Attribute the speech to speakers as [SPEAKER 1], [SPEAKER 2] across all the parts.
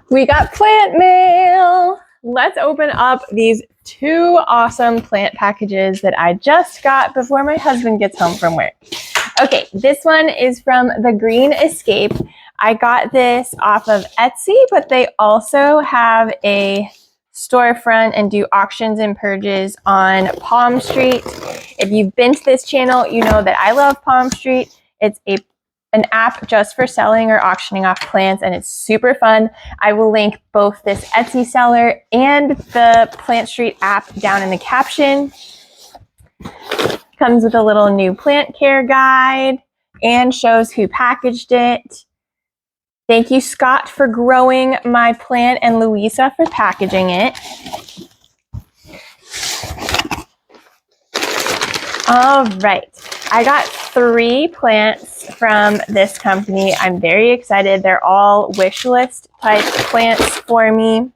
[SPEAKER 1] We got plant mail. Let's open up these two awesome plant packages that I just got before my husband gets home from work. Okay, this one is from The Green Escape. I got this off of Etsy, but they also have a storefront and do auctions and purges on Palmstreet. If you've been to this channel, you know that I love Palmstreet. It's an app just for selling or auctioning off plants, and it's super fun. I will link both this Etsy seller and the Palmstreet app down in the caption. Comes with a little new plant care guide and shows who packaged it. Thank you, Scott, for growing my plant and Louisa for packaging it. All right, I got 3 plants from this company. I'm very excited. They're all wish list type plants for me.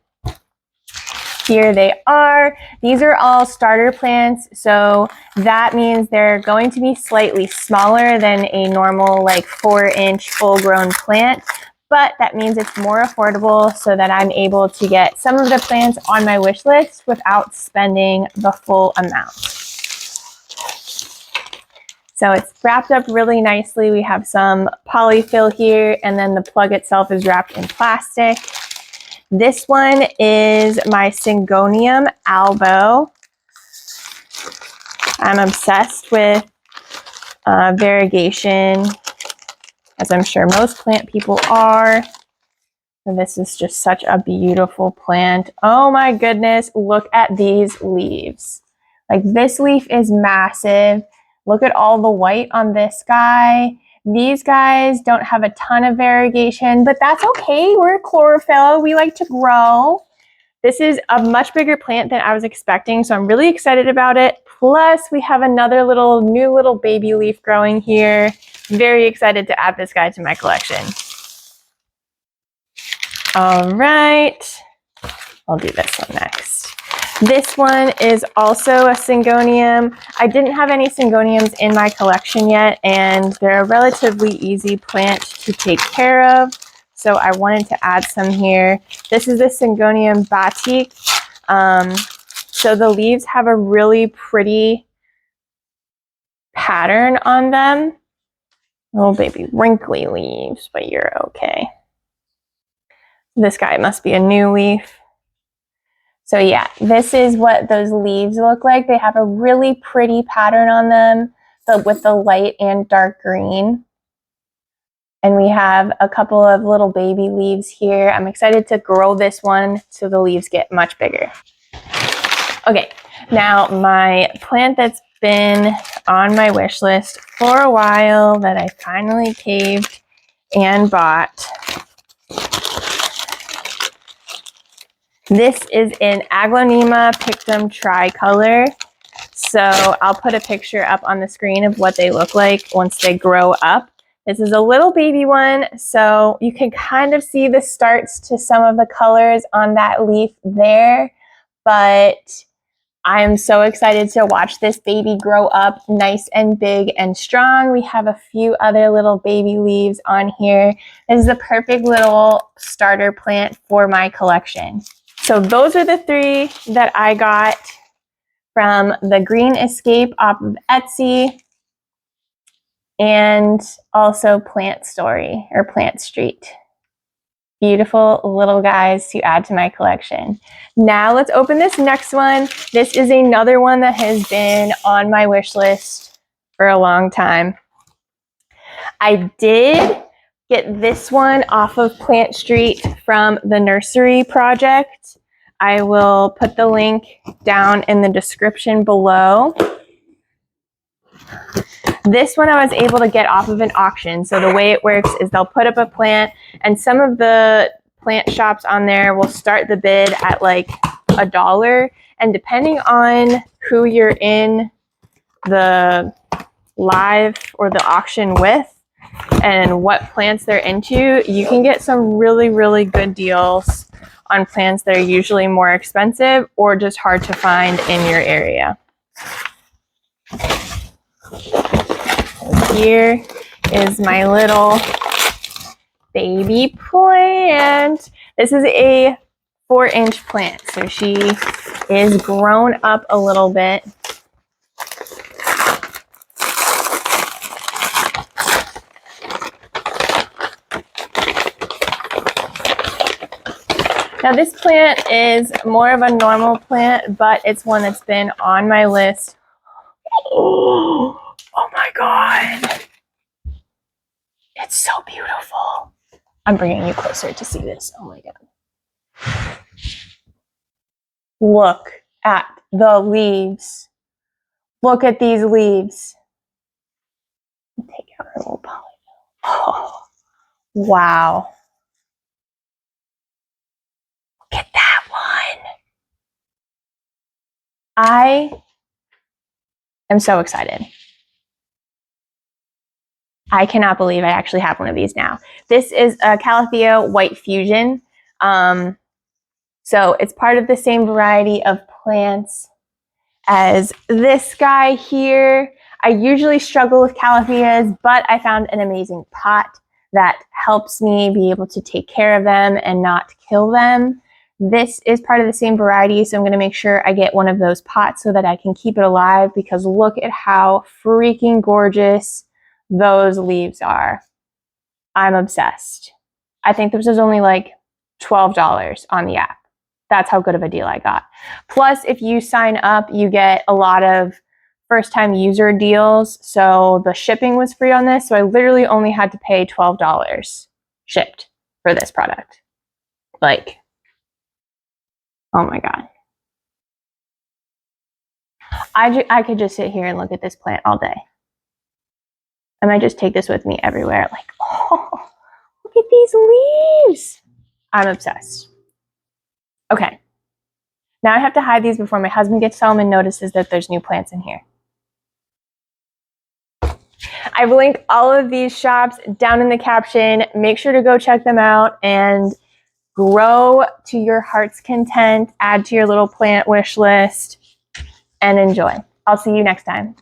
[SPEAKER 1] Here they are. These are all starter plants, so that means they're going to be slightly smaller than a normal like 4-inch full-grown plant, but that means it's more affordable so that I'm able to get some of the plants on my wish list without spending the full amount. So it's wrapped up really nicely. We have some polyfill here, and then the plug itself is wrapped in plastic. This one is my Syngonium albo. I'm obsessed with variegation, as I'm sure most plant people are. And this is just such a beautiful plant. Oh my goodness, look at these leaves. Like, this leaf is massive. Look at all the white on this guy. These guys don't have a ton of variegation, but that's okay. We're chlorophyll. We like to grow. This is a much bigger plant than I was expecting, so I'm really excited about it. Plus, we have another new little baby leaf growing here. Very excited to add this guy to my collection. All right, I'll do this one next. This one is also a Syngonium. I didn't have any Syngoniums in my collection yet, and they're a relatively easy plant to take care of, so I wanted to add some here. This is the Syngonium batik. So the leaves have a really pretty pattern on them. Oh baby, wrinkly leaves, but you're okay. This guy must be a new leaf. So yeah, this is what those leaves look like. They have a really pretty pattern on them, but with the light and dark green. And we have a couple of little baby leaves here. I'm excited to grow this one so the leaves get much bigger. Okay, now my plant that's been on my wish list for a while that I finally caved and bought. This is an Aglaonema pictum tricolor. So I'll put a picture up on the screen of what they look like once they grow up. This is a little baby one, so you can kind of see the starts to some of the colors on that leaf there, but I'm so excited to watch this baby grow up nice and big and strong. We have a few other little baby leaves on here. This is a perfect little starter plant for my collection. So those are the 3 that I got from The Green Escape off of Etsy, and also Plant Story or Plant Street. Beautiful little guys to add to my collection. Now let's open this next one. This is another one that has been on my wish list for a long time. I did get this one off of Plant Street from the Nursery Project. I will put the link down in the description below. This one I was able to get off of an auction. So the way it works is they'll put up a plant, and some of the plant shops on there will start the bid at like $1. And depending on who you're in the live or the auction with and what plants they're into, you can get some really, really good deals on plants that are usually more expensive or just hard to find in your area. Here is my little baby plant. This is a 4-inch plant, so she is grown up a little bit. Now this plant is more of a normal plant, but it's one that's been on my list. Oh my God. It's so beautiful. I'm bringing you closer to see this. Oh my God. Look at the leaves. Look at these leaves. Take out her little poly. Oh, wow. Look at that one. I am so excited. I cannot believe I actually have one of these now. This is a Calathea White Fusion. So it's part of the same variety of plants as this guy here. I usually struggle with Calatheas, but I found an amazing pot that helps me be able to take care of them and not kill them. This is part of the same variety, so I'm going to make sure I get one of those pots so that I can keep it alive, because look at how freaking gorgeous those leaves are. I'm obsessed. I think this was only like $12 on the app. That's how good of a deal I got. Plus, if you sign up, you get a lot of first-time user deals. So the shipping was free on this. So I literally only had to pay $12 shipped for this product. Like, oh my God. I could just sit here and look at this plant all day. I might just take this with me everywhere. Like, oh, look at these leaves. I'm obsessed. Okay. Now I have to hide these before my husband gets home and notices that there's new plants in here. I've linked all of these shops down in the caption. Make sure to go check them out and grow to your heart's content. Add to your little plant wish list and enjoy. I'll see you next time.